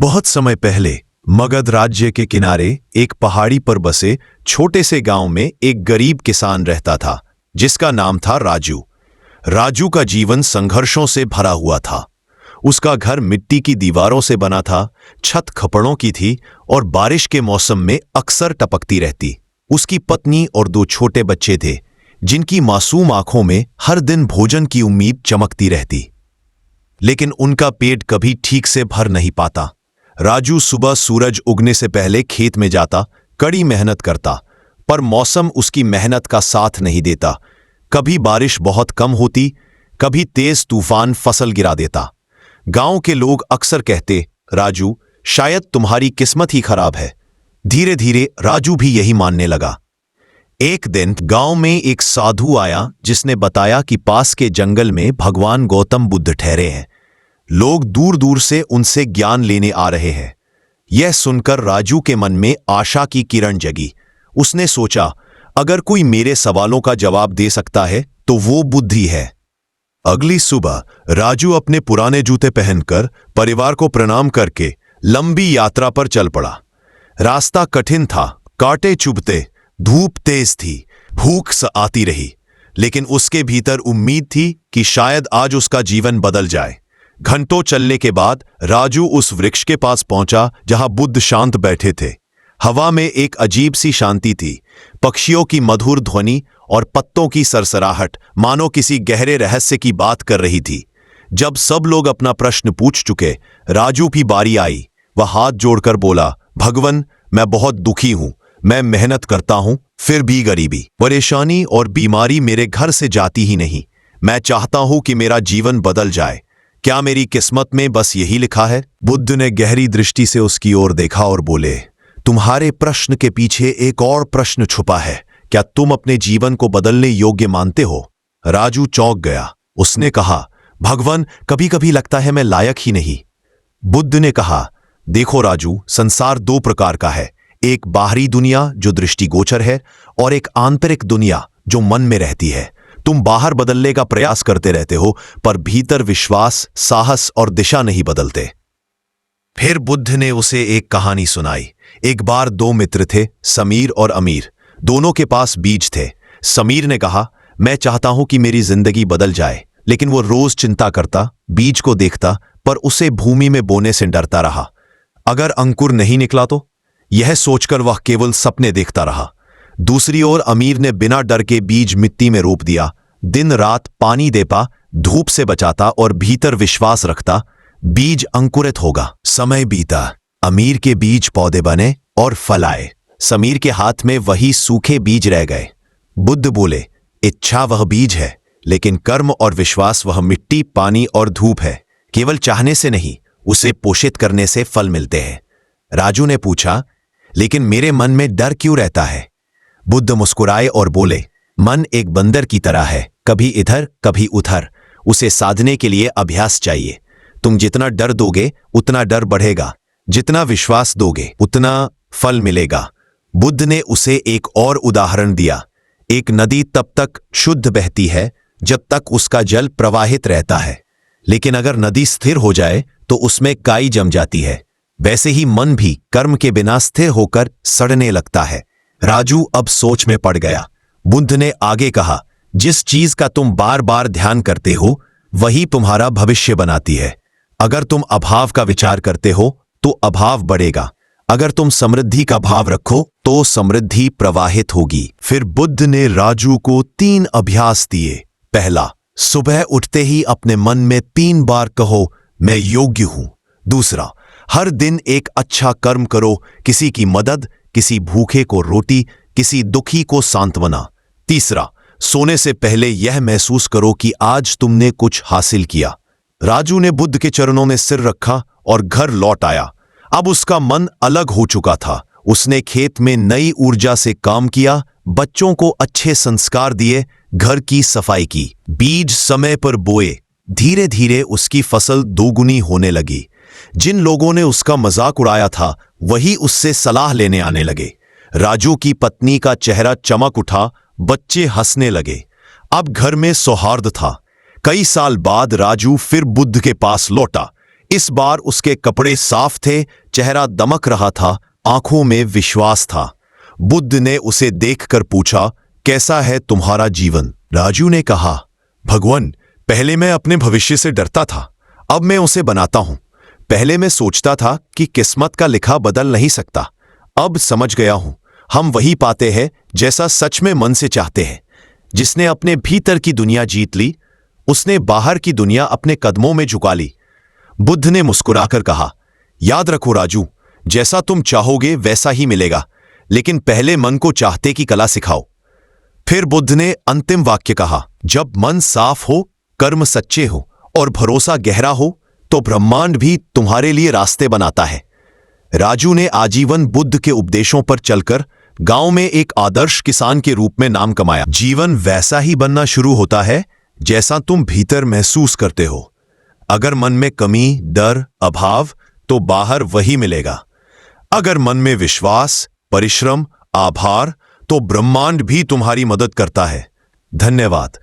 बहुत समय पहले मगध राज्य के किनारे एक पहाड़ी पर बसे छोटे से गांव में एक गरीब किसान रहता था जिसका नाम था राजू। राजू का जीवन संघर्षों से भरा हुआ था। उसका घर मिट्टी की दीवारों से बना था, छत खपड़ों की थी और बारिश के मौसम में अक्सर टपकती रहती। उसकी पत्नी और 2 छोटे बच्चे थे जिनकी मासूम आंखों में हर दिन भोजन की उम्मीद चमकती रहती, लेकिन उनका पेट कभी ठीक से भर नहीं पाता। राजू सुबह सूरज उगने से पहले खेत में जाता, कड़ी मेहनत करता, पर मौसम उसकी मेहनत का साथ नहीं देता। कभी बारिश बहुत कम होती, कभी तेज तूफान फसल गिरा देता। गांव के लोग अक्सर कहते, राजू शायद तुम्हारी किस्मत ही खराब है। धीरे धीरे राजू भी यही मानने लगा। एक दिन गांव में एक साधु आया जिसने बताया कि पास के जंगल में भगवान गौतम बुद्ध ठहरे हैं। लोग दूर दूर से उनसे ज्ञान लेने आ रहे हैं। यह सुनकर राजू के मन में आशा की किरण जगी। उसने सोचा, अगर कोई मेरे सवालों का जवाब दे सकता है तो वो बुद्ध ही है। अगली सुबह राजू अपने पुराने जूते पहनकर परिवार को प्रणाम करके लंबी यात्रा पर चल पड़ा। रास्ता कठिन था, कांटे चुभते, धूप तेज थी, भूख सा आती रही, लेकिन उसके भीतर उम्मीद थी कि शायद आज उसका जीवन बदल जाए। घंटों चलने के बाद राजू उस वृक्ष के पास पहुंचा जहां बुद्ध शांत बैठे थे। हवा में एक अजीब सी शांति थी, पक्षियों की मधुर ध्वनि और पत्तों की सरसराहट मानो किसी गहरे रहस्य की बात कर रही थी। जब सब लोग अपना प्रश्न पूछ चुके, राजू की बारी आई। वह हाथ जोड़कर बोला, भगवान मैं बहुत दुखी हूं। मैं मेहनत करता हूं, फिर भी गरीबी, परेशानी और बीमारी मेरे घर से जाती ही नहीं। मैं चाहता हूं कि मेरा जीवन बदल जाए। क्या मेरी किस्मत में बस यही लिखा है? बुद्ध ने गहरी दृष्टि से उसकी ओर देखा और बोले, तुम्हारे प्रश्न के पीछे एक और प्रश्न छुपा है। क्या तुम अपने जीवन को बदलने योग्य मानते हो? राजू चौंक गया। उसने कहा, भगवान कभी कभी लगता है मैं लायक ही नहीं। बुद्ध ने कहा, देखो राजू, संसार 2 प्रकार का है। एक बाहरी दुनिया जो दृष्टिगोचर है और एक आंतरिक दुनिया जो मन में रहती है। तुम बाहर बदलने का प्रयास करते रहते हो, पर भीतर विश्वास, साहस और दिशा नहीं बदलते। फिर बुद्ध ने उसे एक कहानी सुनाई। एक बार 2 मित्र थे, समीर और अमीर। दोनों के पास बीज थे। समीर ने कहा, मैं चाहता हूं कि मेरी जिंदगी बदल जाए, लेकिन वो रोज चिंता करता, बीज को देखता, पर उसे भूमि में बोने से डरता रहा। अगर अंकुर नहीं निकला तो? यह सोचकर वह केवल सपने देखता रहा। दूसरी ओर अमीर ने बिना डर के बीज मिट्टी में रोप दिया, दिन रात पानी देता, धूप से बचाता और भीतर विश्वास रखता, बीज अंकुरित होगा। समय बीता, अमीर के बीज पौधे बने और फल आए। समीर के हाथ में वही सूखे बीज रह गए। बुद्ध बोले, इच्छा वह बीज है, लेकिन कर्म और विश्वास वह मिट्टी, पानी और धूप है। केवल चाहने से नहीं, उसे पोषित करने से फल मिलते हैं। राजू ने पूछा, लेकिन मेरे मन में डर क्यों रहता है? बुद्ध मुस्कुराए और बोले, मन एक बंदर की तरह है, कभी इधर कभी उधर। उसे साधने के लिए अभ्यास चाहिए। तुम जितना डर दोगे उतना डर बढ़ेगा, जितना विश्वास दोगे उतना फल मिलेगा। बुद्ध ने उसे एक और उदाहरण दिया। एक नदी तब तक शुद्ध बहती है जब तक उसका जल प्रवाहित रहता है, लेकिन अगर नदी स्थिर हो जाए तो उसमें काई जम जाती है। वैसे ही मन भी कर्म के बिना स्थिर होकर सड़ने लगता है। राजू अब सोच में पड़ गया। बुद्ध ने आगे कहा, जिस चीज का तुम बार बार ध्यान करते हो वही तुम्हारा भविष्य बनाती है। अगर तुम अभाव का विचार करते हो तो अभाव बढ़ेगा। अगर तुम समृद्धि का भाव रखो तो समृद्धि प्रवाहित होगी। फिर बुद्ध ने राजू को 3 अभ्यास दिए। पहला, सुबह उठते ही अपने मन में 3 बार कहो, मैं योग्य हूं। दूसरा, हर दिन एक अच्छा कर्म करो, किसी की मदद, किसी भूखे को रोटी, किसी दुखी को सांत्वना। तीसरा, सोने से पहले यह महसूस करो कि आज तुमने कुछ हासिल किया। राजू ने बुद्ध के चरणों में सिर रखा और घर लौट आया। अब उसका मन अलग हो चुका था। उसने खेत में नई ऊर्जा से काम किया, बच्चों को अच्छे संस्कार दिए, घर की सफाई की, बीज समय पर बोए। धीरे धीरे उसकी फसल 2 गुनी होने लगी। जिन लोगों ने उसका मजाक उड़ाया था वही उससे सलाह लेने आने लगे। राजू की पत्नी का चेहरा चमक उठा, बच्चे हंसने लगे। अब घर में सौहार्द था। कई साल बाद राजू फिर बुद्ध के पास लौटा। इस बार उसके कपड़े साफ थे, चेहरा दमक रहा था, आंखों में विश्वास था। बुद्ध ने उसे देखकर पूछा, कैसा है तुम्हारा जीवन? राजू ने कहा, भगवान, पहले मैं अपने भविष्य से डरता था, अब मैं उसे बनाता हूं। पहले मैं सोचता था कि किस्मत का लिखा बदल नहीं सकता, अब समझ गया हूं, हम वही पाते हैं जैसा सच में मन से चाहते हैं। जिसने अपने भीतर की दुनिया जीत ली, उसने बाहर की दुनिया अपने कदमों में झुका ली। बुद्ध ने मुस्कुराकर कहा, याद रखो राजू, जैसा तुम चाहोगे वैसा ही मिलेगा, लेकिन पहले मन को चाहते की कला सिखाओ। फिर बुद्ध ने अंतिम वाक्य कहा, जब मन साफ हो, कर्म सच्चे हो और भरोसा गहरा हो, तो ब्रह्मांड भी तुम्हारे लिए रास्ते बनाता है। राजू ने आजीवन बुद्ध के उपदेशों पर चलकर गांव में एक आदर्श किसान के रूप में नाम कमाया। जीवन वैसा ही बनना शुरू होता है जैसा तुम भीतर महसूस करते हो। अगर मन में कमी, डर, अभाव, तो बाहर वही मिलेगा। अगर मन में विश्वास, परिश्रम, आभार, तो ब्रह्मांड भी तुम्हारी मदद करता है। धन्यवाद।